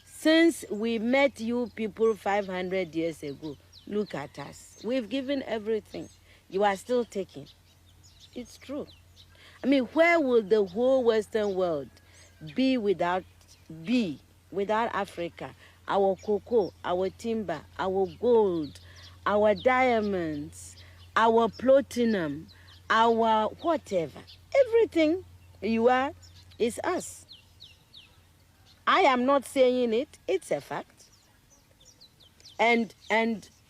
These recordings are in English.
Since we met you people 500 years ago, look at us. We've given everything. You are still taking. It's true. I mean, where will the whole Western world be without Africa? Our cocoa, our timber, our gold, our diamonds, our platinum, our whatever. Everything you are is us. I am not saying it, it's a fact. And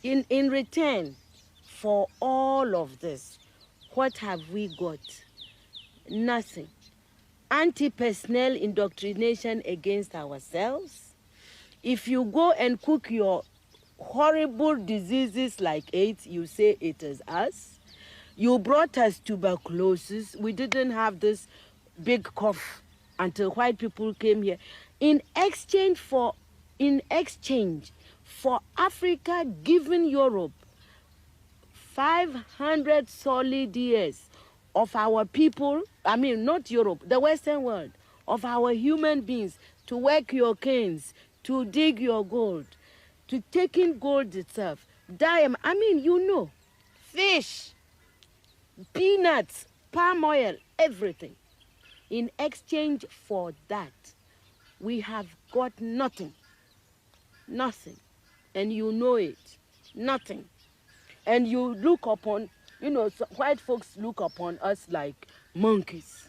in return for all of this, what have we got? Nothing. Anti-personnel indoctrination against ourselves. If you go and cook your horrible diseases like AIDS, you say it is us. You brought us tuberculosis. We didn't have this big cough until white people came here. In exchange for Africa giving Europe 500 solid years of our people, I mean not Europe, the Western world, of our human beings to work your canes, to dig your gold, to take in gold itself, diamond, I mean, you know, fish, peanuts, palm oil, everything. In exchange for that, we have got nothing. Nothing. And you know it. Nothing. And you look upon, you know, white folks look upon us like monkeys.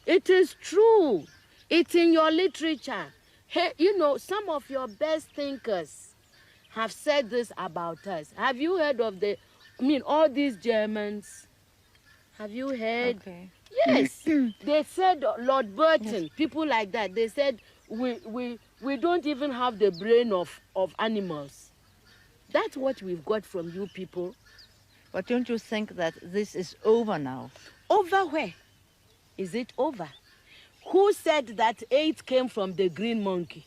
It is true. It's in your literature. Hey, you know, some of your best thinkers have said this about us. Have you heard of all these Germans? Have you heard? Okay. Yes. They said, Lord Burton, yes. People like that, they said, we don't even have the brain of animals. That's what we've got from you people. But don't you think that this is over now? Over where? Is it over? Who said that AIDS came from the green monkey?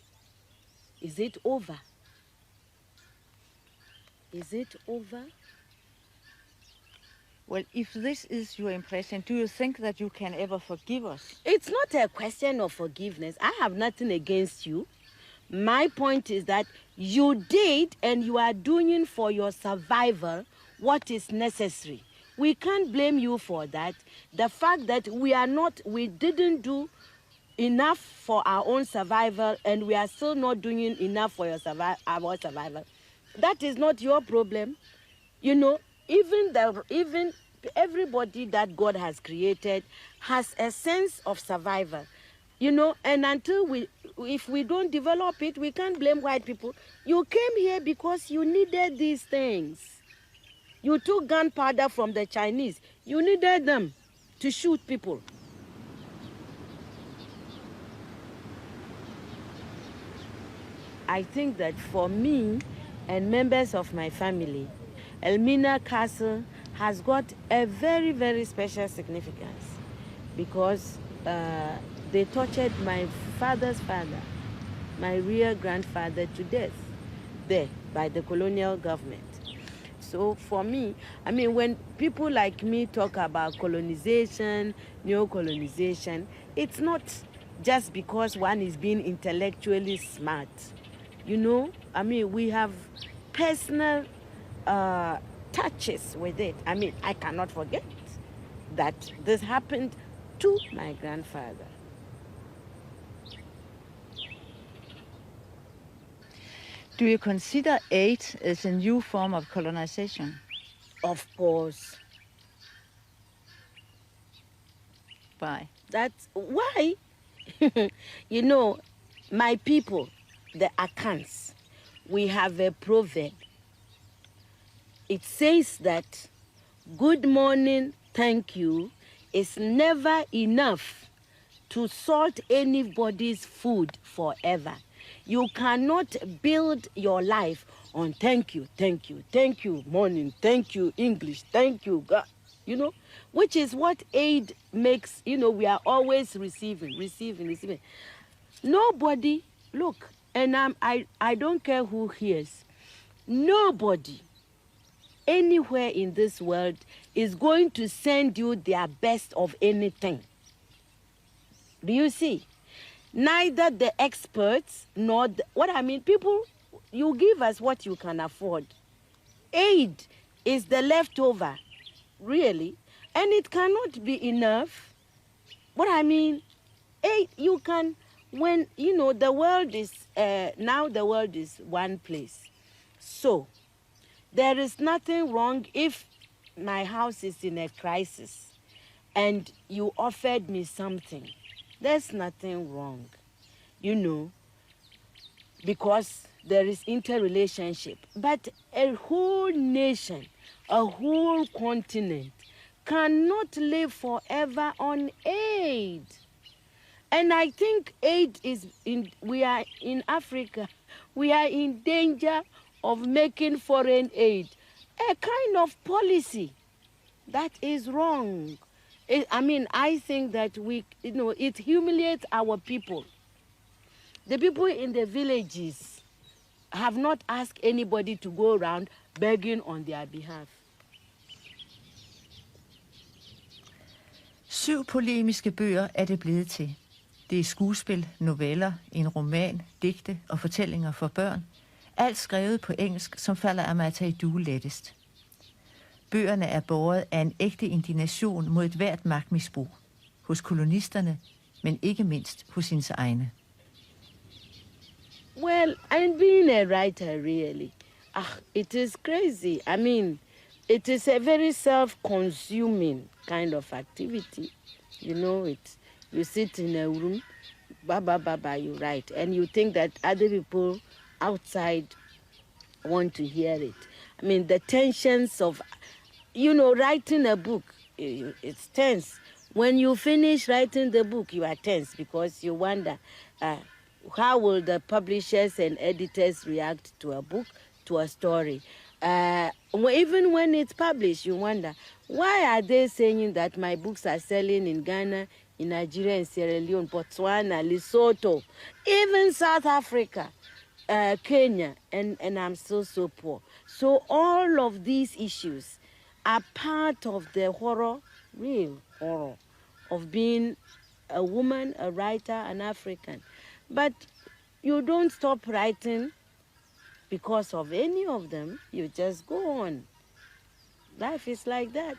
Is it over? Is it over? Well, if this is your impression, do you think that you can ever forgive us? It's not a question of forgiveness. I have nothing against you. My point is that you did and you are doing for your survival what is necessary. We can't blame you for that. The fact that we didn't do enough for our own survival and we are still not doing enough for our survival, that is not your problem. You know, even everybody that God has created has a sense of survival, you know, and if we don't develop it, we can't blame white people. You came here because you needed these things. You took gunpowder from the Chinese. You needed them to shoot people. I think that for me and members of my family, Elmina Castle has got a very, very special significance because they tortured my father's father, my real grandfather, to death there by the colonial government. So for me, I mean, when people like me talk about colonization, neo-colonization, it's not just because one is being intellectually smart. You know, I mean, we have personal touches with it. I mean, I cannot forget that this happened to my grandfather. Do you consider AIDS as a new form of colonization? Of course. Why? That's why. You know, my people, the Akans, we have a proverb. It says that good morning, thank you is never enough to salt anybody's food forever. You cannot build your life on thank you, morning, thank you, English, thank you, God, you know, which is what aid makes, you know, we are always receiving. Nobody, look, and I don't care who hears, nobody anywhere in this world is going to send you their best of anything. Do you see? neither the experts nor what I mean, people, you give us what you can afford. Aid is the leftover, really, and it cannot be enough. What I mean, aid, you can, when, you know, the world is, now the world is one place. So, there is nothing wrong if my house is in a crisis and you offered me something. There's nothing wrong, you know, because there is interrelationship. But a whole nation, a whole continent cannot live forever on aid. And I think aid is we are in Africa, we are in danger of making foreign aid a kind of policy that is wrong. I mean, I think that it humiliates our people. The people in the villages have not asked anybody to go around begging on their behalf. 7 polemiske bøger er det blevet til. Det er skuespil, noveller, en roman, digte og fortællinger for børn. Alt skrevet på engelsk, som falder Aidoo lettest. Bøgerne er båret af en ægte indignation mod et hvert magtmisbrug. Hos kolonisterne, men ikke mindst hos hendes egne. Well, I'm being a writer, really. It is crazy. I mean, it is a very self-consuming kind of activity. You know, you sit in a room, you write, and you think that other people outside want to hear it. I mean, the tensions of, writing a book, it's tense. When you finish writing the book, you are tense because you wonder, how will the publishers and editors react to a book, to a story? Even when it's published, you wonder, why are they saying that my books are selling in Ghana, in Nigeria, in Sierra Leone, Botswana, Lesotho, even South Africa, Kenya, and I'm so poor. So all of these issues are part of the horror, real horror, of being a woman, a writer, an African. But you don't stop writing because of any of them. You just go on. Life is like that.